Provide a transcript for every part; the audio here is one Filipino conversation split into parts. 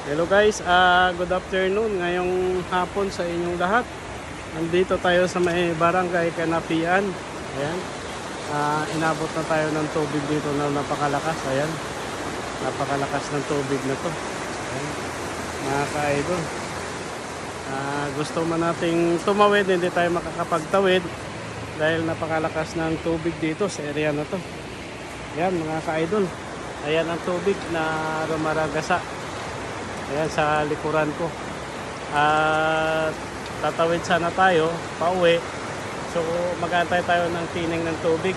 Hello guys, good afternoon ngayong hapon sa inyong lahat. Nandito tayo sa may barangay Kanapian. Ayan. Inabot na tayo ng tubig dito na napakalakas. Ayan. Napakalakas ng tubig na to. Ayan. Mga ka-idol. Gusto man nating tumawid, hindi tayo makakapagtawid dahil napakalakas ng tubig dito sa area na to. Ayan mga ka-idol. Ayan ang tubig na rumaragasa. Ayan sa likuran ko. At tatawid sana tayo pauwi. So mag-aantay tayo ng tining ng tubig.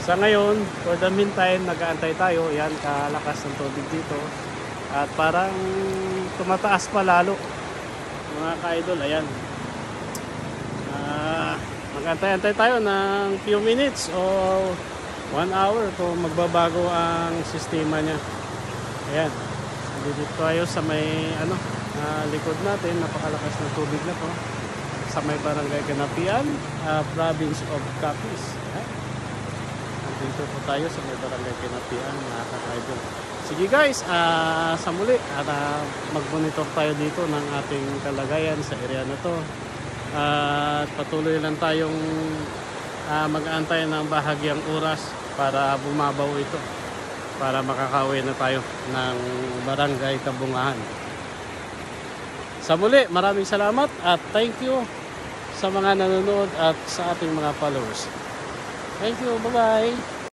Sa ngayon, for the meantime, nag-aantay tayo. Ayan, kalakas ng tubig dito. At parang tumataas pa lalo. Mga ka-idol, ayan. Mag-aantay-antay tayo ng few minutes o 1 hour kung magbabago ang sistema niya. Ayan. Dito tayo sa may likod natin, napakalakas ng tubig na to sa may barangay Kanapian, province of Capiz. Dito po tayo sa may barangay Kanapian, mga ka-idol. Sige guys, sa muli mag-monitor tayo dito ng ating kalagayan sa area na to. At patuloy lang tayong mag-aantay ng bahagyang oras para bumabaw ito, para makakauwi na tayo ng barangay Kabungahan. Sa muli, maraming salamat at thank you sa mga nanonood at sa ating mga followers. Thank you, bye-bye!